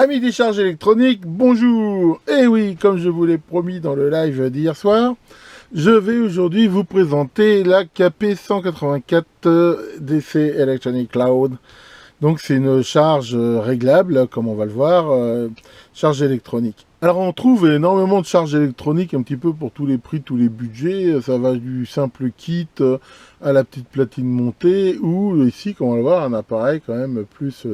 Amis des charges électroniques, bonjour. Et oui, comme je vous l'ai promis dans le live d'hier soir, je vais aujourd'hui vous présenter la KP184 DC Electronic Cloud. Donc c'est une charge réglable, comme on va le voir, charge électronique. Alors on trouve énormément de charges électroniques, un petit peu pour tous les prix, tous les budgets. Ça va du simple kit à la petite platine montée, ou ici, comme on va le voir, un appareil quand même plus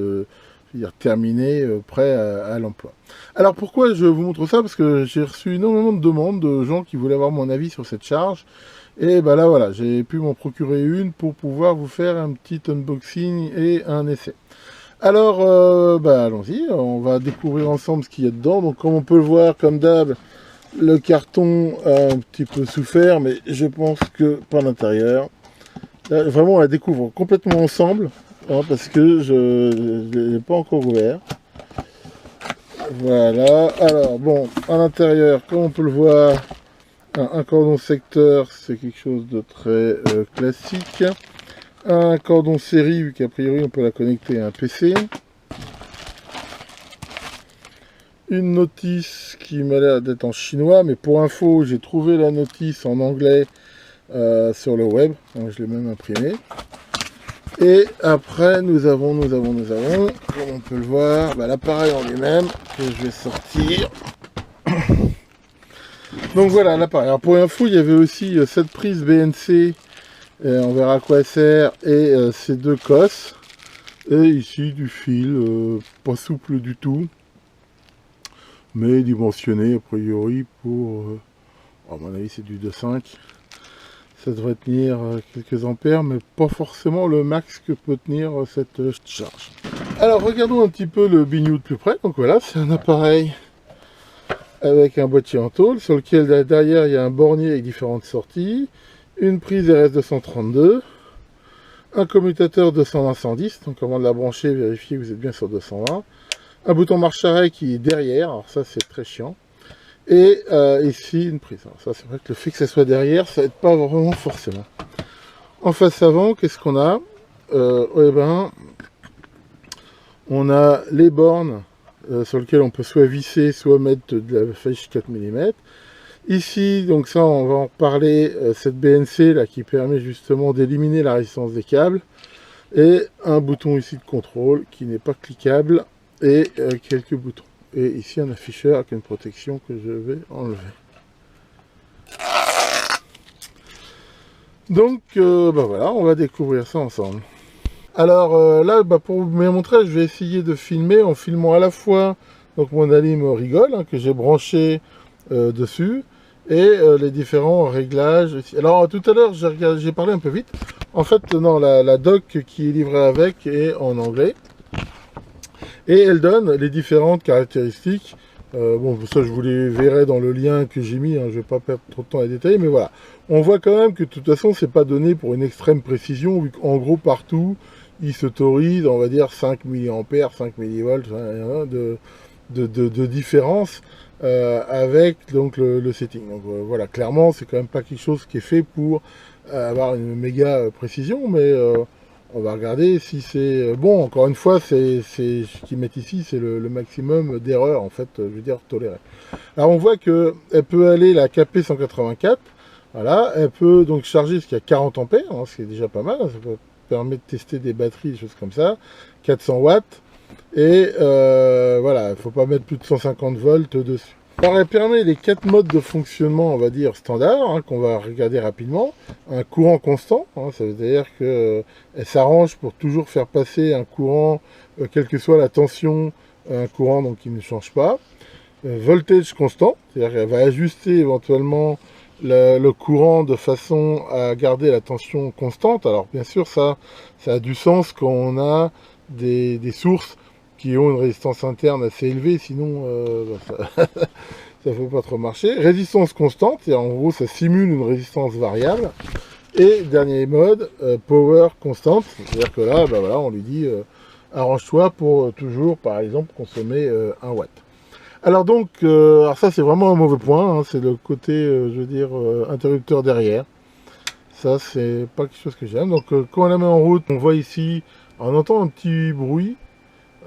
terminé, prêt à l'emploi. Alors pourquoi je vous montre ça? Parce que j'ai reçu énormément de demandes de gens qui voulaient avoir mon avis sur cette charge. Et ben là voilà, j'ai pu m'en procurer une pour pouvoir vous faire un petit unboxing et un essai. Alors allons-y, on va découvrir ensemble ce qu'il y a dedans. Donc comme on peut le voir, comme d'hab, le carton a un petit peu souffert, mais je pense que par l'intérieur, vraiment on la découvre complètement ensemble, hein, parce que je ne l'ai pas encore ouvert. Voilà, alors bon, à l'intérieur, comme on peut le voir, un cordon secteur, c'est quelque chose de très classique. Un cordon série, vu qu'a priori on peut la connecter à un PC. Une notice qui m'a l'air d'être en chinois, mais pour info, j'ai trouvé la notice en anglais sur le web, donc je l'ai même imprimée. Et après, nous avons, comme on peut le voir, l'appareil en lui-même, que je vais sortir. Donc voilà l'appareil. Alors pour info, il y avait aussi cette prise BNC, on verra à quoi elle sert, et ces deux cosses. Et ici du fil, pas souple du tout, mais dimensionné a priori pour, à mon avis c'est du 2,5. Ça devrait tenir quelques ampères, mais pas forcément le max que peut tenir cette charge. Alors regardons un petit peu le bignou de plus près. Donc voilà, c'est un appareil avec un boîtier en tôle, sur lequel derrière il y a un bornier avec différentes sorties, une prise RS232, un commutateur 220-110, donc avant de la brancher, vérifiez que vous êtes bien sur 220, un bouton marche-arrêt qui est derrière, alors ça c'est très chiant, et ici une prise. Alors ça c'est vrai que le fait que ça soit derrière, ça n'aide pas vraiment forcément. En face avant, qu'est-ce qu'on a? Eh ben, on a les bornes sur lesquelles on peut soit visser, soit mettre de la fèche 4 mm. Ici, donc ça on va en reparler, cette BNC là qui permet justement d'éliminer la résistance des câbles. Et un bouton ici de contrôle qui n'est pas cliquable, et quelques boutons. Et ici un afficheur avec une protection que je vais enlever. Donc voilà, on va découvrir ça ensemble. Alors là, pour vous montrer, je vais essayer de filmer en filmant à la fois donc mon Alim Rigol, hein, que j'ai branché dessus, et les différents réglages. Alors tout à l'heure, j'ai parlé un peu vite. En fait, non, la doc qui est livrée avec est en anglais. Et elle donne les différentes caractéristiques. Bon, ça je vous les verrai dans le lien que j'ai mis, hein, je ne vais pas perdre trop de temps à détailler, mais voilà. On voit quand même que de toute façon, c'est pas donné pour une extrême précision, vu qu'en gros, partout, il s'autorise, on va dire, 5 mA, 5 mV de différence avec donc le setting. Donc voilà, clairement, c'est quand même pas quelque chose qui est fait pour avoir une méga précision, mais on va regarder si c'est bon. Encore une fois, c'est ce qu'ils mettent ici, c'est le maximum d'erreur en fait, je veux dire toléré. Alors on voit que elle peut aller la KP184, voilà, elle peut donc charger jusqu'à 40 ampères, hein, ce qui est déjà pas mal, hein, ça peut permettre de tester des batteries, des choses comme ça, 400 watts, et voilà, il ne faut pas mettre plus de 150 volts dessus. Alors elle permet les 4 modes de fonctionnement, on va dire standard, hein, qu'on va regarder rapidement. Un courant constant, hein, ça veut dire qu'elle s'arrange pour toujours faire passer un courant, quelle que soit la tension, un courant donc qui ne change pas. Voltage constant, c'est-à-dire qu'elle va ajuster éventuellement le courant de façon à garder la tension constante. Alors bien sûr ça a du sens quand on a des sources qui ont une résistance interne assez élevée, sinon ça ne peut pas trop marcher. Résistance constante, et en gros ça simule une résistance variable. Et dernier mode, power constante, c'est-à-dire que là, voilà, on lui dit arrange-toi pour toujours, par exemple, consommer 1 watt. Alors donc, alors ça c'est vraiment un mauvais point, hein, c'est le côté, je veux dire, interrupteur derrière. Ça c'est pas quelque chose que j'aime. Donc quand on la met en route, on voit ici, on entend un petit bruit.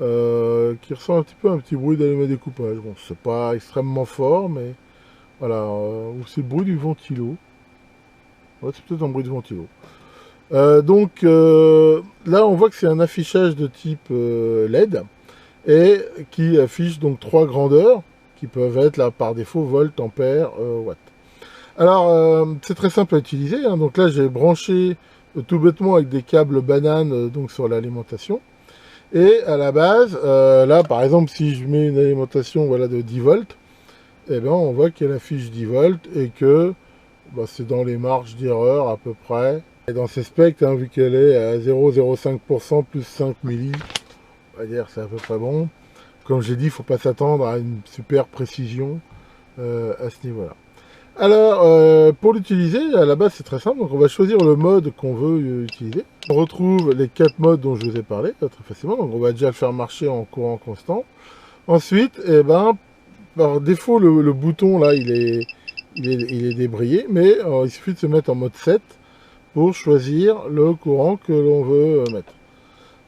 qui ressemble un petit peu à un petit bruit d'allumé découpage. Bon, c'est pas extrêmement fort, mais voilà, ou c'est le bruit du ventilo. Ouais, c'est peut-être un bruit de ventilo. Là, on voit que c'est un affichage de type LED et qui affiche donc trois grandeurs qui peuvent être là par défaut volt, ampère, watt. Alors, c'est très simple à utiliser, hein. Donc là, j'ai branché tout bêtement avec des câbles bananes donc sur l'alimentation. Et à la base, là, par exemple, si je mets une alimentation voilà, de 10 volts, eh ben, on voit qu'elle affiche 10 volts et que bah, c'est dans les marges d'erreur à peu près. Et dans ces specs, hein, vu qu'elle est à 0,05% plus 5 milli, on va dire c'est à peu près bon. Comme j'ai dit, il ne faut pas s'attendre à une super précision à ce niveau-là. Alors, pour l'utiliser, à la base, c'est très simple. Donc, on va choisir le mode qu'on veut utiliser. On retrouve les 4 modes dont je vous ai parlé très facilement. Donc, on va déjà le faire marcher en courant constant. Ensuite, eh ben, par défaut, le bouton, là, il est débrayé. Mais il suffit de se mettre en mode 7 pour choisir le courant que l'on veut mettre.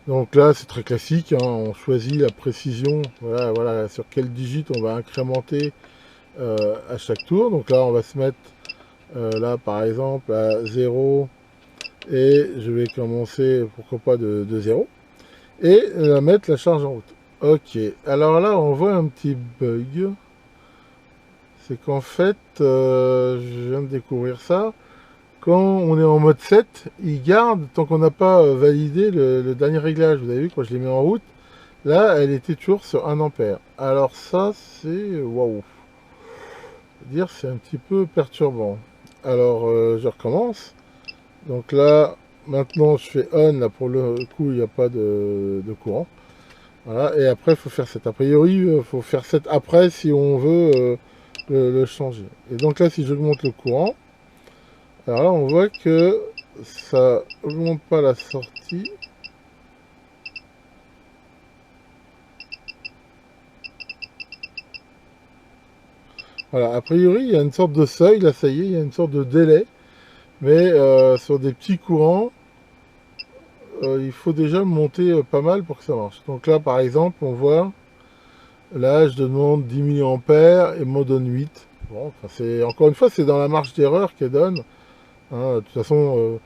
Donc là, c'est très classique. Hein, on choisit la précision. Voilà, voilà, sur quelle digit on va incrémenter à chaque tour. Donc là, on va se mettre là, par exemple, à 0 et je vais commencer, pourquoi pas, de 0 et mettre la charge en route. Ok, alors là, on voit un petit bug. C'est qu'en fait, je viens de découvrir ça. Quand on est en mode 7, il garde tant qu'on n'a pas validé le dernier réglage. Vous avez vu, quand je l'ai mis en route, là, elle était toujours sur 1 ampère. Alors ça, c'est waouh. Dire c'est un petit peu perturbant. Alors je recommence. Donc là, maintenant je fais on, là pour le coup il n'y a pas de courant. Voilà, et après il faut faire 7. A priori, il faut faire 7 après si on veut le changer. Et donc là, si j'augmente le courant, alors là on voit que ça augmente pas la sortie. Voilà, a priori il y a une sorte de seuil, là ça y est, il y a une sorte de délai. Mais sur des petits courants, il faut déjà monter pas mal pour que ça marche. Donc là, par exemple, on voit, là, je demande 10 mA et m'en donne 8. Bon, enfin, encore une fois, c'est dans la marge d'erreur qu'elle donne. Hein. De toute façon,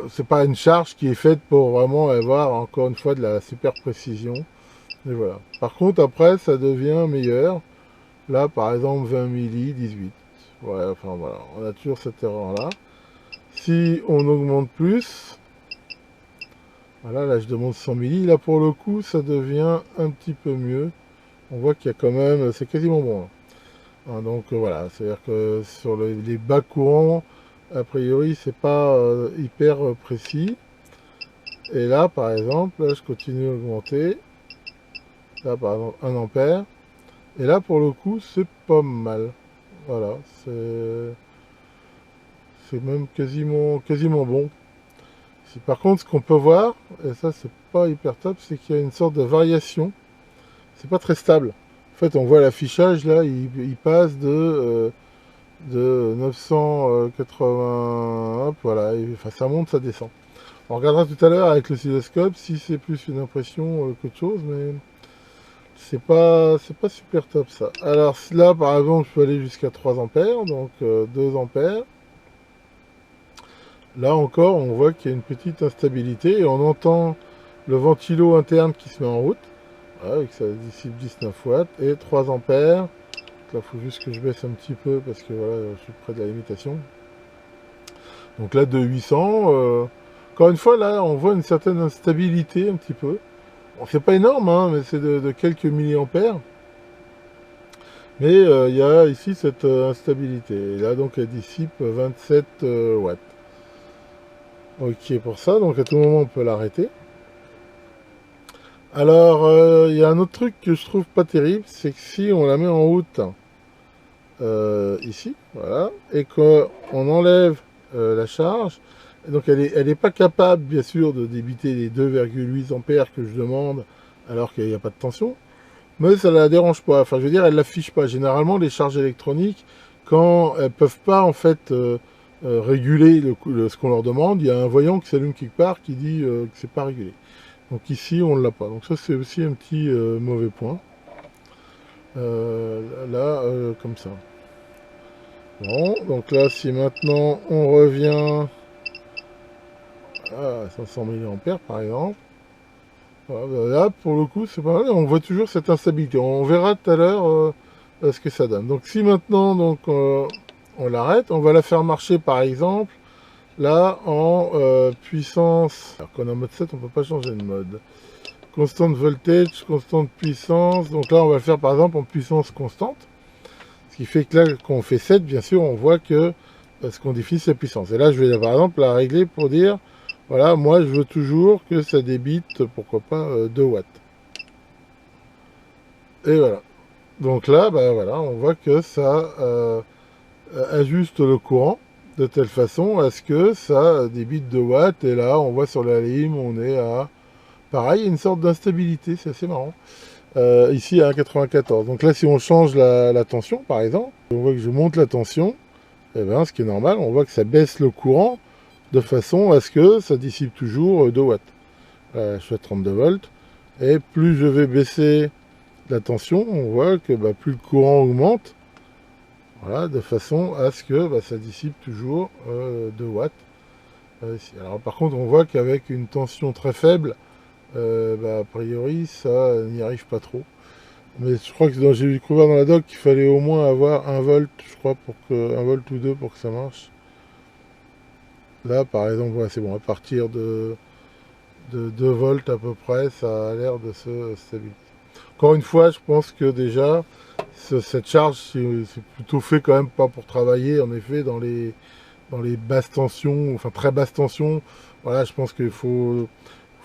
c'est pas une charge qui est faite pour vraiment avoir, encore une fois, de la super précision. Et voilà. Par contre, après, ça devient meilleur. Là, par exemple, 20 milli, 18. Ouais, enfin voilà, on a toujours cette erreur-là. Si on augmente plus, voilà, là je demande 100 milli. Là pour le coup, ça devient un petit peu mieux. On voit qu'il y a quand même, c'est quasiment bon. Hein, donc voilà, c'est-à-dire que sur les bas courants, a priori, c'est pas hyper précis. Et là, par exemple, là, je continue à augmenter. Là, par exemple, 1 ampère. Et là, pour le coup, c'est pas mal. Voilà, c'est même quasiment bon. Par contre, ce qu'on peut voir, et ça c'est pas hyper top, c'est qu'il y a une sorte de variation. C'est pas très stable. En fait, on voit l'affichage là, il passe de 980, hop, voilà, enfin, ça monte, ça descend. On regardera tout à l'heure avec l'oscilloscope si c'est plus une impression qu'autre chose, mais c'est pas super top ça. Alors là, par exemple, je peux aller jusqu'à 3 ampères, donc 2 ampères. Là encore, on voit qu'il y a une petite instabilité et on entend le ventilo interne qui se met en route. Voilà, avec sa dissipe 19 watts et 3 ampères. Là, il faut juste que je baisse un petit peu parce que voilà, je suis près de la limitation. Donc là, de 800. Encore une fois, là, on voit une certaine instabilité un petit peu. Bon, c'est pas énorme, hein, mais c'est de quelques milliampères. Mais il y a ici cette instabilité. Et là, donc, elle dissipe 27 watts. Ok pour ça, donc à tout moment on peut l'arrêter. Alors il y a un autre truc que je trouve pas terrible, c'est que si on la met en route ici, voilà, et qu'on enlève la charge, et donc elle est pas capable bien sûr de débiter les 2,8 ampères que je demande alors qu'il n'y a pas de tension, mais ça la dérange pas, enfin je veux dire elle l'affiche pas. Généralement les charges électroniques, quand elles peuvent pas en fait réguler ce qu'on leur demande, il y a un voyant qui s'allume quelque part qui dit que c'est pas régulé. Donc ici, on ne l'a pas. Donc ça, c'est aussi un petit mauvais point. Comme ça. Bon, donc là, si maintenant on revient à 500 mA par exemple, voilà, là, pour le coup, c'est pas mal. On voit toujours cette instabilité. On verra tout à l'heure ce que ça donne. Donc si maintenant on l'arrête, on va la faire marcher par exemple là en puissance. Alors qu'on est en mode 7, on ne peut pas changer de mode. Constante voltage, constante puissance. Donc là, on va le faire par exemple en puissance constante. Ce qui fait que là, quand on fait 7, bien sûr, on voit que ce qu'on définit, c'est la puissance. Et là, je vais par exemple la régler pour dire, voilà, moi, je veux toujours que ça débite, pourquoi pas, 2 watts. Et voilà. Donc là, bah, voilà, on voit que ça ajuste le courant de telle façon à ce que ça débite 2 watts. Et là, on voit sur la lime, on est à... Pareil, il y a une sorte d'instabilité, c'est assez marrant. Ici à 1,94. Donc là, si on change la tension, par exemple, on voit que je monte la tension, et bien, ce qui est normal, on voit que ça baisse le courant de façon à ce que ça dissipe toujours 2 watts. Je suis à 32 volts. Et plus je vais baisser la tension, on voit que plus le courant augmente. Voilà, de façon à ce que ça dissipe toujours 2 watts. Ici. Alors par contre, on voit qu'avec une tension très faible, a priori, ça n'y arrive pas trop. Mais je crois que j'ai découvert dans la doc qu'il fallait au moins avoir 1 volt, je crois, pour que 1 volt ou 2 pour que ça marche. Là, par exemple, ouais, c'est bon, à partir de 2 volts à peu près, ça a l'air de se stabiliser. Encore une fois, je pense que déjà, cette charge, c'est plutôt fait quand même pas pour travailler, en effet, dans les basses tensions, enfin très basses tensions. Voilà, je pense qu'il faut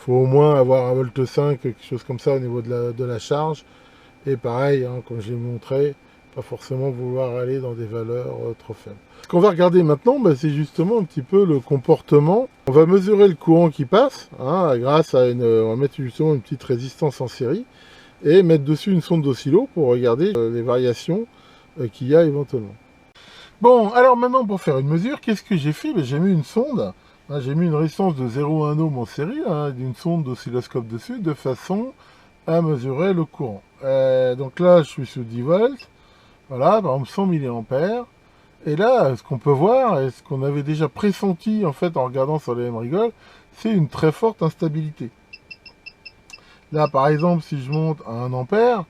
au moins avoir 1 volt 5, quelque chose comme ça au niveau de la charge. Et pareil, hein, comme j'ai montré, pas forcément vouloir aller dans des valeurs trop faibles. Ce qu'on va regarder maintenant, c'est justement un petit peu le comportement. On va mesurer le courant qui passe, hein, grâce à on va mettre justement une petite résistance en série, et mettre dessus une sonde d'oscillo pour regarder les variations qu'il y a éventuellement. Bon, alors maintenant pour faire une mesure, qu'est-ce que j'ai fait? J'ai mis une sonde, hein, j'ai mis une résistance de 0,1 ohm en série, hein, d'une sonde d'oscilloscope dessus, de façon à mesurer le courant. Donc là, je suis sous 10 volts, voilà, par exemple 100 mA. Et là, ce qu'on peut voir, et ce qu'on avait déjà pressenti en fait en regardant sur les MRigol, c'est une très forte instabilité. Là, par exemple, si je monte à 1 ampère,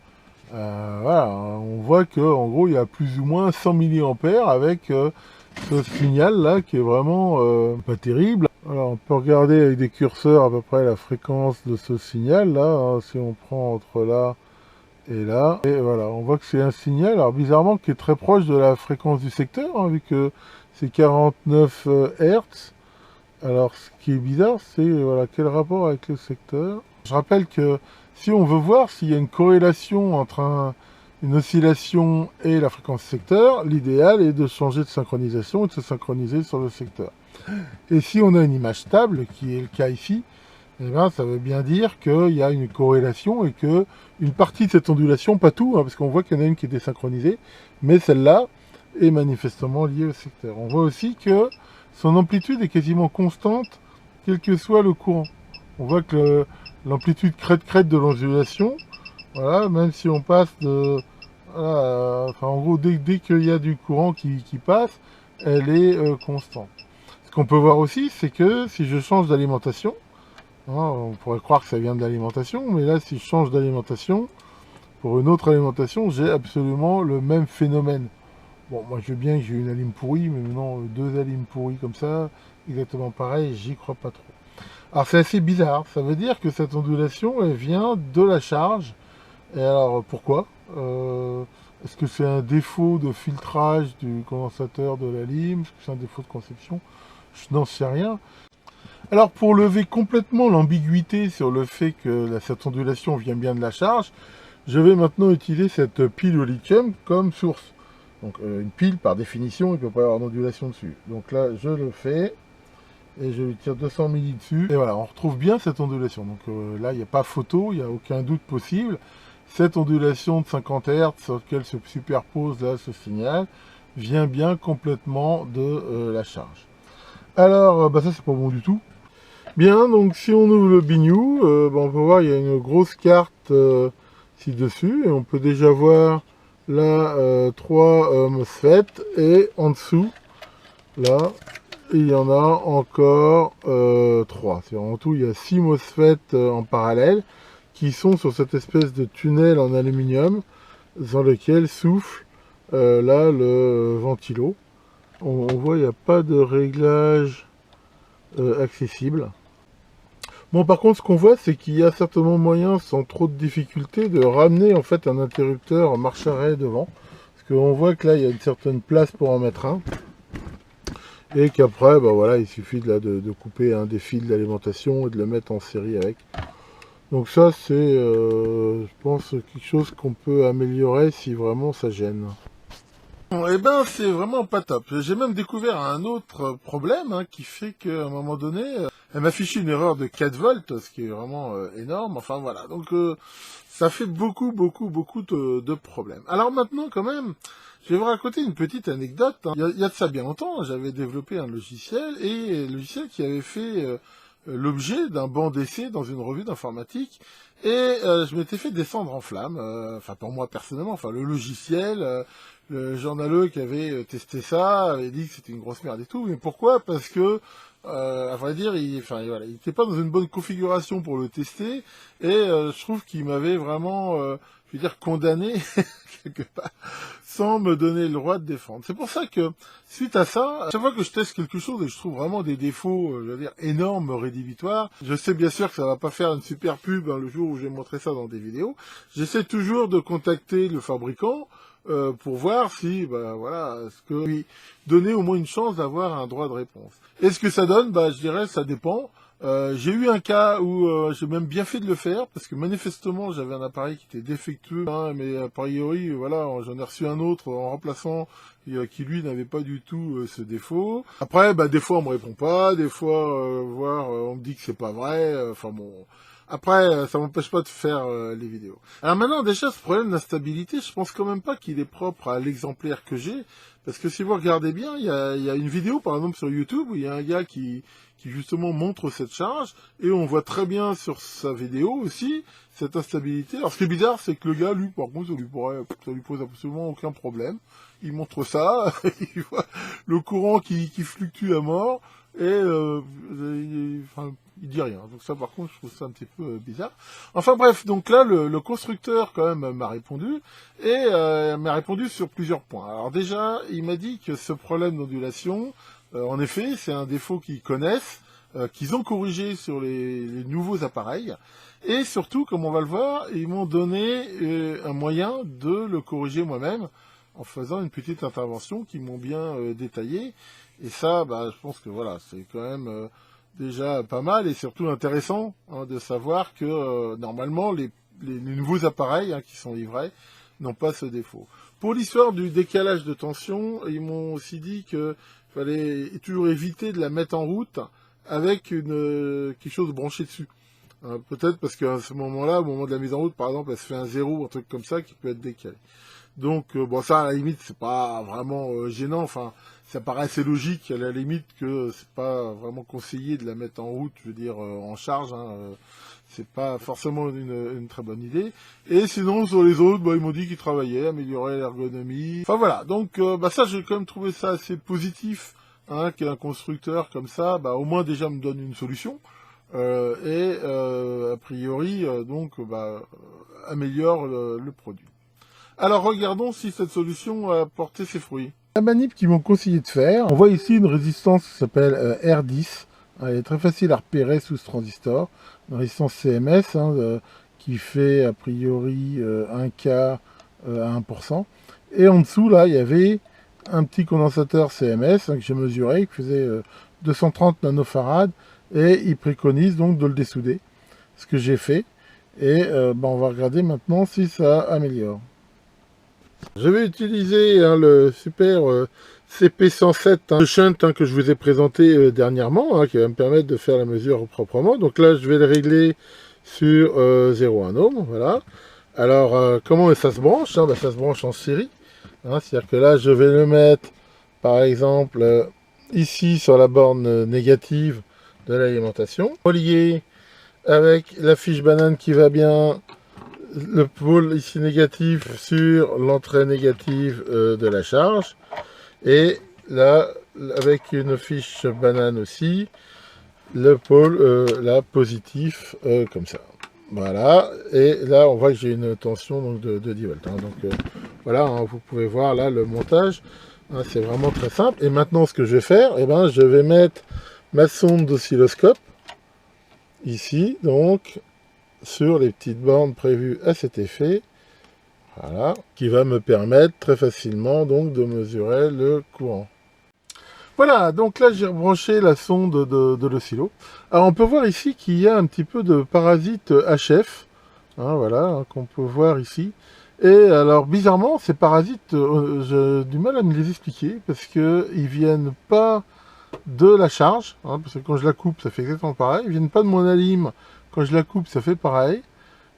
voilà, on voit que en gros, il y a plus ou moins 100 mA avec ce signal là qui est vraiment pas terrible. Alors, on peut regarder avec des curseurs à peu près la fréquence de ce signal là, hein, si on prend entre là et là, et voilà, on voit que c'est un signal, alors bizarrement, qui est très proche de la fréquence du secteur, hein, vu que c'est 49 Hz. Alors, ce qui est bizarre, c'est voilà, quel rapport avec le secteur. Je rappelle que si on veut voir s'il y a une corrélation entre une oscillation et la fréquence secteur, l'idéal est de changer de synchronisation et de se synchroniser sur le secteur. Et si on a une image stable, qui est le cas ici, eh bien, ça veut bien dire qu'il y a une corrélation et que une partie de cette ondulation, pas tout, hein, parce qu'on voit qu'il y en a une qui est désynchronisée, mais celle-là est manifestement liée au secteur. On voit aussi que son amplitude est quasiment constante, quel que soit le courant. On voit que l'amplitude crête-crête de l'ondulation, voilà, même si on passe de... Voilà, enfin, en gros, dès qu'il y a du courant qui passe, elle est constante. Ce qu'on peut voir aussi, c'est que si je change d'alimentation, on pourrait croire que ça vient de l'alimentation, mais là, si je change d'alimentation, pour une autre alimentation, j'ai absolument le même phénomène. Bon, moi, je veux bien que j'ai une alim pourrie, mais maintenant, 2 alimes pourries comme ça, exactement pareil, j'y crois pas trop. Alors, c'est assez bizarre. Ça veut dire que cette ondulation, elle vient de la charge. Et alors, pourquoi Est-ce que c'est un défaut de filtrage du condensateur de la lime? Est-ce que c'est un défaut de conception? Je n'en sais rien. Alors pour lever complètement l'ambiguïté sur le fait que cette ondulation vient bien de la charge, je vais maintenant utiliser cette pile au lithium comme source. Donc une pile par définition, il ne peut pas y avoir d'ondulation dessus. Donc là je le fais et je lui tire 200 milli dessus. Et voilà, on retrouve bien cette ondulation. Donc là il n'y a pas photo, il n'y a aucun doute possible. Cette ondulation de 50 Hz sur laquelle se superpose là ce signal vient bien complètement de la charge. Alors ça c'est pas bon du tout. Bien, donc si on ouvre le bignou, on peut voir il y a une grosse carte ci-dessus et on peut déjà voir là 3 MOSFET et en dessous, là, il y en a encore 3. En tout, il y a 6 MOSFET en parallèle qui sont sur cette espèce de tunnel en aluminium dans lequel souffle là le ventilo. On voit il n'y a pas de réglage accessible. Bon, par contre, ce qu'on voit, c'est qu'il y a certainement moyen, sans trop de difficulté, de ramener en fait un interrupteur marche-arrêt devant. Parce qu'on voit que là, il y a une certaine place pour en mettre un. Et qu'après, voilà, il suffit de couper un des fils d'alimentation et de le mettre en série avec. Donc ça, c'est, je pense, quelque chose qu'on peut améliorer si vraiment ça gêne. Bon, eh ben, c'est vraiment pas top. J'ai même découvert un autre problème qui fait qu'à un moment donné, elle m'affichait une erreur de 4 volts, ce qui est vraiment énorme. Enfin voilà, donc ça fait beaucoup de problèmes. Alors maintenant, quand même, je vais vous raconter une petite anecdote. Il y a de ça bien longtemps, j'avais développé un logiciel, et logiciel qui avait fait l'objet d'un banc d'essai dans une revue d'informatique, et je m'étais fait descendre en flammes, enfin pour moi personnellement, enfin le logiciel, le journaleux qui avait testé ça avait dit que c'était une grosse merde et tout, mais pourquoi? Parce que à vrai dire, il était pas dans une bonne configuration pour le tester, et je trouve qu'il m'avait vraiment, je veux dire, condamné quelque part, sans me donner le droit de défendre. C'est pour ça que, suite à ça, à chaque fois que je teste quelque chose et je trouve vraiment des défauts, je veux dire, énormes, rédhibitoires, je sais bien sûr que ça va pas faire une super pub le jour où je vais montrer ça dans des vidéos, j'essaie toujours de contacter le fabricant, pour voir si, voilà, est-ce que lui donner au moins une chance d'avoir un droit de réponse. Et ce que ça donne, je dirais, ça dépend. J'ai eu un cas où j'ai même bien fait de le faire, parce que manifestement j'avais un appareil qui était défectueux, mais a priori, voilà, j'en ai reçu un autre en remplaçant, qui lui n'avait pas du tout ce défaut. Après, des fois on me répond pas, des fois, on me dit que c'est pas vrai, enfin bon... Après, ça m'empêche pas de faire les vidéos. Alors maintenant, déjà, ce problème d'instabilité, je pense quand même pas qu'il est propre à l'exemplaire que j'ai, parce que si vous regardez bien, il y a une vidéo, par exemple, sur YouTube, où il y a un gars qui justement montre cette charge, et on voit très bien sur sa vidéo aussi cette instabilité. Alors ce qui est bizarre, c'est que le gars, lui, par contre, ça lui pose absolument aucun problème. Il montre ça, il voit le courant qui fluctue à mort, et il dit rien. Donc ça, par contre, je trouve ça un petit peu bizarre. Enfin bref, donc là, le constructeur, quand même, m'a répondu, et m'a répondu sur plusieurs points. Alors déjà, il m'a dit que ce problème d'ondulation, en effet, c'est un défaut qu'ils connaissent, qu'ils ont corrigé sur les nouveaux appareils, et surtout, comme on va le voir, ils m'ont donné un moyen de le corriger moi-même, en faisant une petite intervention qu'ils m'ont bien détaillée. Et ça, je pense que voilà, c'est quand même déjà pas mal, et surtout intéressant de savoir que normalement les nouveaux appareils qui sont livrés n'ont pas ce défaut. Pour l'histoire du décalage de tension, ils m'ont aussi dit qu'il fallait toujours éviter de la mettre en route avec quelque chose branché dessus. Peut-être parce qu'à ce moment-là, au moment de la mise en route, par exemple, elle se fait un 0, un truc comme ça qui peut être décalé. Donc, ça, à la limite, c'est pas vraiment gênant. Enfin, ça paraît assez logique, à la limite, que c'est pas vraiment conseillé de la mettre en route, je veux dire, en charge. C'est pas forcément une très bonne idée. Et sinon, sur les autres, ils m'ont dit qu'ils travaillaient, amélioraient l'ergonomie. Enfin, voilà. Donc, ça, j'ai quand même trouvé ça assez positif, qu'un constructeur comme ça, au moins déjà me donne une solution. A priori, améliore le produit. Alors regardons si cette solution a porté ses fruits. La manip qu'ils m'ont conseillé de faire, on voit ici une résistance qui s'appelle R10. Elle est très facile à repérer sous ce transistor. Une résistance CMS qui fait a priori 1K à 1%. Et en dessous, là, il y avait un petit condensateur CMS que j'ai mesuré, qui faisait 230 nanofarad. Et il préconise donc de le dessouder. Ce que j'ai fait. Et on va regarder maintenant si ça améliore. Je vais utiliser le super CP107 de shunt que je vous ai présenté dernièrement, qui va me permettre de faire la mesure proprement. Donc là, je vais le régler sur 0,1 ohm. Voilà. Alors, comment ça se branche ça se branche en série. C'est-à-dire que là, je vais le mettre, par exemple, ici sur la borne négative, de l'alimentation. Relié avec la fiche banane qui va bien, le pôle ici négatif sur l'entrée négative de la charge. Et là, avec une fiche banane aussi, le pôle là positif comme ça. Voilà, et là on voit que j'ai une tension donc, de 10 volts. Hein. Donc voilà, hein, vous pouvez voir là le montage, hein, c'est vraiment très simple. Et maintenant ce que je vais faire, eh ben, je vais mettre ma sonde d'oscilloscope ici, donc sur les petites bornes prévues à cet effet. Voilà, qui va me permettre très facilement donc de mesurer le courant. Voilà, donc là j'ai rebranché la sonde de l'oscillo. Alors on peut voir ici qu'il y a un petit peu de parasites HF, hein, voilà, hein, qu'on peut voir ici. Et alors bizarrement, ces parasites, j'ai du mal à me les expliquer, parce qu'ils viennent pas de la charge, hein, parce que quand je la coupe, ça fait exactement pareil. Ils viennent pas de mon alim, quand je la coupe, ça fait pareil.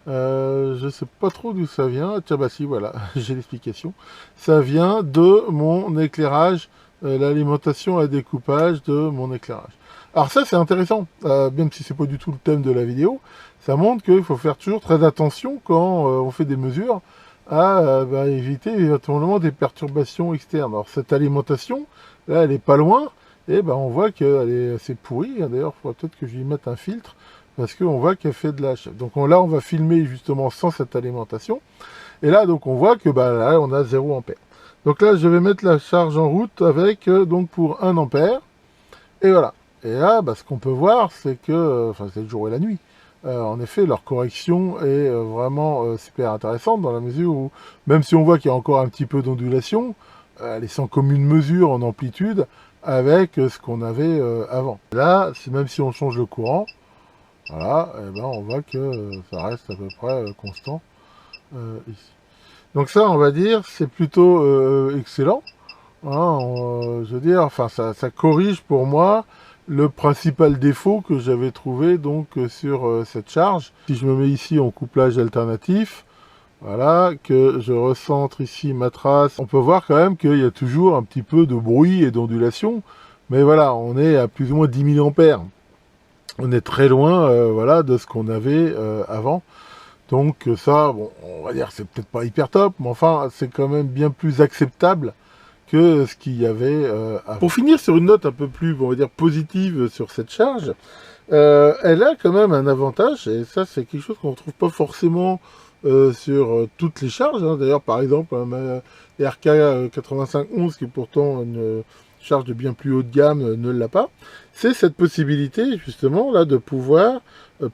Je sais pas trop d'où ça vient. Tiens, bah si, voilà, j'ai l'explication. Ça vient de mon éclairage, l'alimentation à découpage de mon éclairage. Alors ça, c'est intéressant, même si c'est pas du tout le thème de la vidéo. Ça montre qu'il faut faire toujours très attention quand on fait des mesures à éviter éventuellement des perturbations externes. Alors cette alimentation, là, elle est pas loin, et on voit qu'elle est assez pourrie. D'ailleurs, il faudrait peut-être que je lui mette un filtre, parce qu'on voit qu'elle fait de la HF. Donc là, on va filmer justement sans cette alimentation. Et là, donc on voit que là, on a 0 ampère. Donc là, je vais mettre la charge en route avec, donc pour 1 ampère. Et voilà. Et là, ce qu'on peut voir, c'est que, enfin, c'est le jour et la nuit. En effet, leur correction est vraiment super intéressante, dans la mesure où, même si on voit qu'il y a encore un petit peu d'ondulation, elle est sans commune mesure en amplitude avec ce qu'on avait avant. Là, même si on change le courant, voilà, et on voit que ça reste à peu près constant ici. Donc ça, on va dire, c'est plutôt excellent. Hein, je veux dire, enfin, ça corrige pour moi le principal défaut que j'avais trouvé donc sur cette charge. Si je me mets ici en couplage alternatif, voilà, que je recentre ici ma trace, on peut voir quand même qu'il y a toujours un petit peu de bruit et d'ondulation. Mais voilà, on est à plus ou moins 10 000 ampères. On est très loin voilà, de ce qu'on avait avant. Donc ça, bon, on va dire c'est peut-être pas hyper top, mais enfin c'est quand même bien plus acceptable que ce qu'il y avait avant. Pour finir sur une note un peu plus, on va dire, positive sur cette charge, elle a quand même un avantage, et ça c'est quelque chose qu'on ne retrouve pas forcément sur toutes les charges. Hein. D'ailleurs, par exemple, ma RK 8511, qui est pourtant une charge de bien plus haut de gamme, ne l'a pas. C'est cette possibilité, justement, là, de pouvoir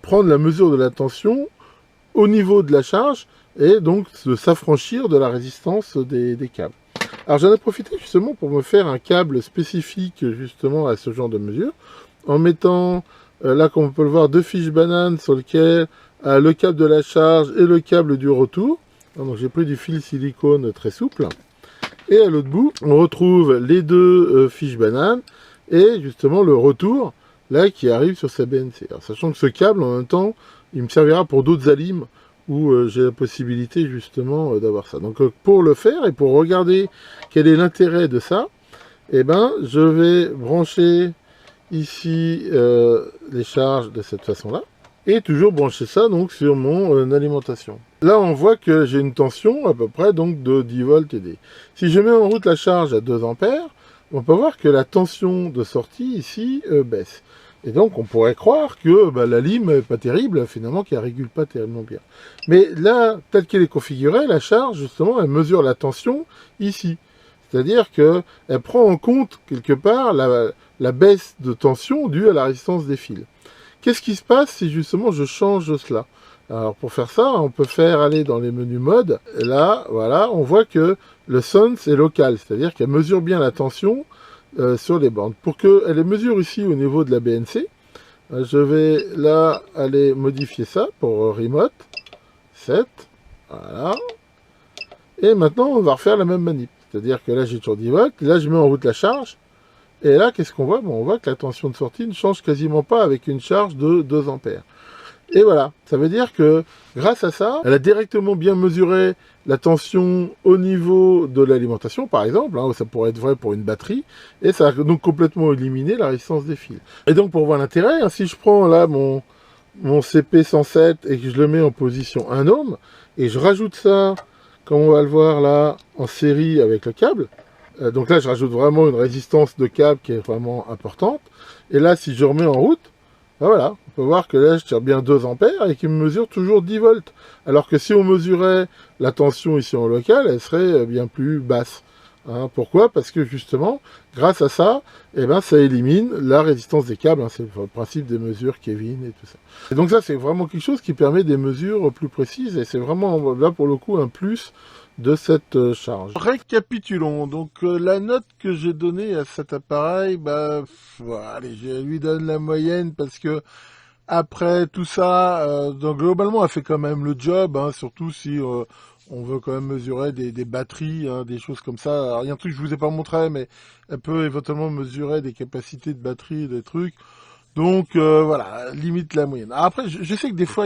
prendre la mesure de la tension au niveau de la charge, et donc de s'affranchir de la résistance des câbles. Alors j'en ai profité justement pour me faire un câble spécifique justement à ce genre de mesure, en mettant là, comme on peut le voir, 2 fiches bananes sur lequel le câble de la charge et le câble du retour. Donc j'ai pris du fil silicone très souple, et à l'autre bout on retrouve les 2 fiches bananes et justement le retour là qui arrive sur sa BNC. Alors, sachant que ce câble en même temps il me servira pour d'autres alims où j'ai la possibilité justement d'avoir ça. Donc pour le faire et pour regarder quel est l'intérêt de ça, je vais brancher ici les charges de cette façon-là, et toujours brancher ça donc sur mon alimentation. Là on voit que j'ai une tension à peu près donc de 10 volts et des. Si je mets en route la charge à 2 ampères, on peut voir que la tension de sortie ici baisse. Et donc, on pourrait croire que la lime n'est pas terrible, finalement, qu'elle ne régule pas tellement bien. Mais là, telle qu'elle est configurée, la charge, justement, elle mesure la tension ici. C'est-à-dire qu'elle prend en compte, quelque part, la baisse de tension due à la résistance des fils. Qu'est-ce qui se passe si, justement, je change cela? Alors, pour faire ça, on peut faire aller dans les menus mode. Et là, voilà, on voit que le sense est local, c'est-à-dire qu'elle mesure bien la tension sur les bornes. Pour qu'elle les mesure ici au niveau de la BNC, je vais là aller modifier ça pour remote 7, voilà, et maintenant on va refaire la même manip, c'est-à-dire que là j'ai toujours 10 volts, là je mets en route la charge, et là qu'est-ce qu'on voit? On voit que la tension de sortie ne change quasiment pas avec une charge de 2 ampères. Et voilà, ça veut dire que grâce à ça, elle a directement bien mesuré la tension au niveau de l'alimentation, par exemple, hein, ça pourrait être vrai pour une batterie, et ça a donc complètement éliminé la résistance des fils. Et donc pour voir l'intérêt, hein, si je prends là mon CP107 et que je le mets en position 1 ohm, et je rajoute ça, comme on va le voir là, en série avec le câble, donc là je rajoute vraiment une résistance de câble qui est vraiment importante, et là si je remets en route, ben voilà, on peut voir que là je tire bien 2 ampères et qu'il me mesure toujours 10 volts, alors que si on mesurait la tension ici en local, elle serait bien plus basse. Hein, pourquoi? Parce que justement, grâce à ça, eh ben, ça élimine la résistance des câbles. Hein, c'est le principe des mesures Kevin et tout ça. Et donc ça, c'est vraiment quelque chose qui permet des mesures plus précises. Et c'est vraiment, là, pour le coup, un plus de cette charge. Récapitulons. Donc, la note que j'ai donnée à cet appareil, bah, voilà, allez, je lui donne la moyenne parce que après tout ça, donc globalement, elle fait quand même le job, hein, surtout si on veut quand même mesurer des batteries, hein, des choses comme ça. Alors, il y a un truc que je vous ai pas montré, mais elle peut éventuellement mesurer des capacités de batterie, des trucs. Donc voilà, limite la moyenne. Après, je sais que des fois,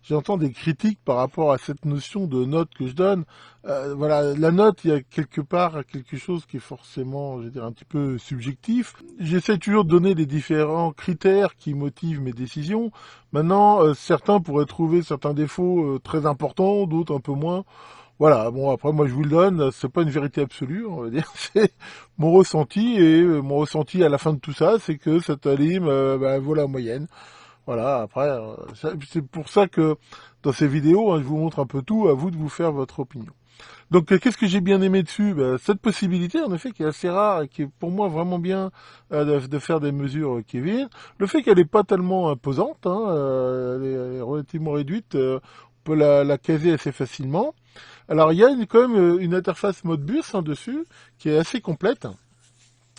j'entends des critiques par rapport à cette notion de note que je donne. Voilà, la note, il y a quelque part quelque chose qui est forcément, je veux dire, un petit peu subjectif. J'essaie toujours de donner les différents critères qui motivent mes décisions. Maintenant, certains pourraient trouver certains défauts très importants, d'autres un peu moins. Voilà, bon après moi je vous le donne, c'est pas une vérité absolue, on va dire, c'est mon ressenti, et mon ressenti à la fin de tout ça, c'est que cette alim vaut la moyenne. Voilà, après, c'est pour ça que dans ces vidéos, hein, je vous montre un peu tout, à vous de vous faire votre opinion. Donc qu'est-ce que j'ai bien aimé dessus? Cette possibilité, en effet, qui est assez rare et qui est pour moi vraiment bien de faire des mesures Kevin. Le fait qu'elle n'est pas tellement imposante, hein, elle est relativement réduite, on peut la caser assez facilement. Alors il y a quand même une interface Modbus hein, dessus, qui est assez complète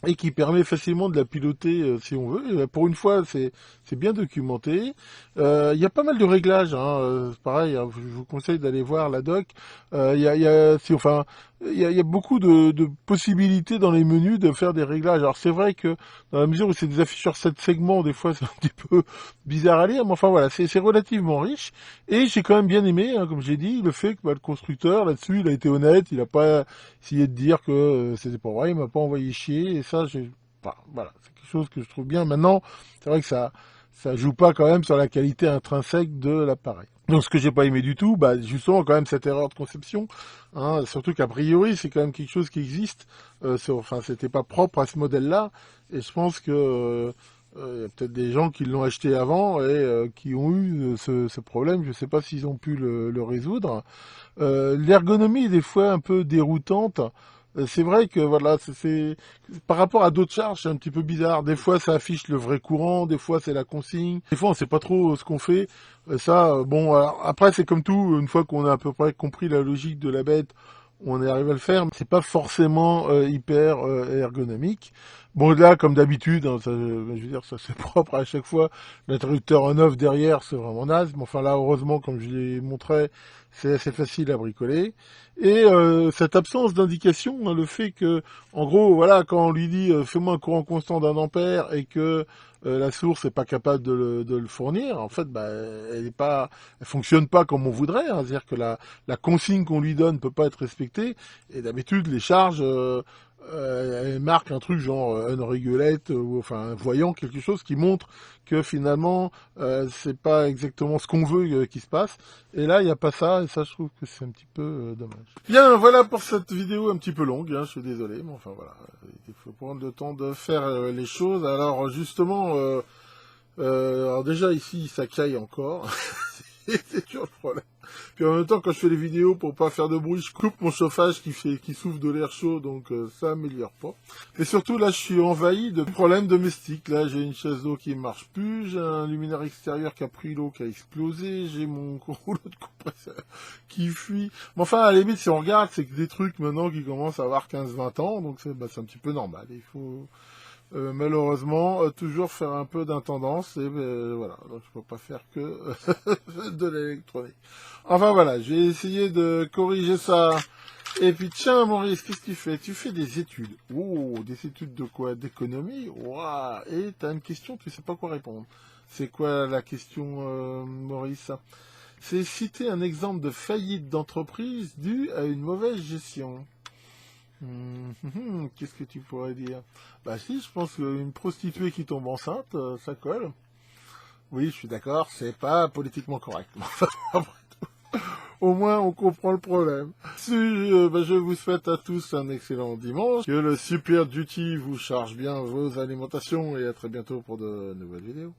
et qui permet facilement de la piloter si on veut. Et, pour une fois, c'est bien documenté. Il y a pas mal de réglages. Hein, pareil, hein, je vous conseille d'aller voir la doc. Il y a beaucoup de possibilités dans les menus de faire des réglages. Alors c'est vrai que dans la mesure où c'est des afficheurs 7 segments, des fois c'est un petit peu bizarre à lire, mais enfin voilà, c'est relativement riche. Et j'ai quand même bien aimé, hein, comme j'ai dit, le fait que le constructeur là-dessus, il a été honnête, il n'a pas essayé de dire que c'était pas vrai, il m'a pas envoyé chier. Et ça, voilà, c'est quelque chose que je trouve bien. Maintenant, c'est vrai que ça joue pas quand même sur la qualité intrinsèque de l'appareil. Donc ce que j'ai pas aimé du tout, justement quand même cette erreur de conception, hein, surtout qu'a priori c'est quand même quelque chose qui existe, enfin c'était pas propre à ce modèle-là, et je pense que y a peut-être des gens qui l'ont acheté avant et qui ont eu ce problème, je sais pas s'ils ont pu le résoudre. L'ergonomie est des fois un peu déroutante. C'est vrai que voilà, par rapport à d'autres charges, c'est un petit peu bizarre. Des fois, ça affiche le vrai courant, des fois, c'est la consigne. Des fois, on sait pas trop ce qu'on fait. Bon, alors, après, c'est comme tout. Une fois qu'on a à peu près compris la logique de la bête, on est arrivé à le faire. Mais c'est pas forcément hyper ergonomique. Bon, là, comme d'habitude, hein, je veux dire, ça c'est propre à chaque fois. L'interrupteur en off derrière, c'est vraiment naze. Mais enfin là, heureusement, comme je l'ai montré, c'est assez facile à bricoler. Et cette absence d'indication, hein, le fait que, en gros, voilà, quand on lui dit fais-moi un courant constant d'1 ampère et que la source n'est pas capable de le fournir, en fait, elle fonctionne pas comme on voudrait. Hein, c'est-à-dire que la consigne qu'on lui donne peut pas être respectée. Et d'habitude, les charges elle marque un truc genre unregulate ou enfin un voyant, quelque chose qui montre que finalement c'est pas exactement ce qu'on veut qu'il se passe. Et là il n'y a pas ça, et ça je trouve que c'est un petit peu dommage. Bien, voilà pour cette vidéo un petit peu longue, hein, je suis désolé, mais enfin voilà, il faut prendre le temps de faire les choses. Alors justement, alors déjà ici ça caille encore, c'est toujours le problème. Puis en même temps, quand je fais les vidéos, pour pas faire de bruit, je coupe mon chauffage qui souffle de l'air chaud, donc ça améliore pas. Et surtout, là, je suis envahi de problèmes domestiques. Là, j'ai une chaise d'eau qui marche plus, j'ai un luminaire extérieur qui a pris l'eau, qui a explosé, j'ai mon rouleau de compresseur qui fuit. Mais enfin, à la limite, si on regarde, c'est que des trucs maintenant qui commencent à avoir 15-20 ans, donc c'est un petit peu normal. Il faut... malheureusement, toujours faire un peu d'intendance, et voilà, donc je peux pas faire que de l'électronique. Enfin voilà, j'ai essayé de corriger ça. Et puis tiens Maurice, qu'est-ce que tu fais? Tu fais des études. Oh, des études de quoi? D'économie? Waouh. Et t'as une question, tu sais pas quoi répondre. C'est quoi la question, Maurice? C'est citer un exemple de faillite d'entreprise due à une mauvaise gestion. Qu'est-ce que tu pourrais dire? Bah si, je pense qu'une prostituée qui tombe enceinte, ça colle. Oui, je suis d'accord, c'est pas politiquement correct. Au moins, on comprend le problème. Je vous souhaite à tous un excellent dimanche. Que le Super Duty vous charge bien vos alimentations et à très bientôt pour de nouvelles vidéos.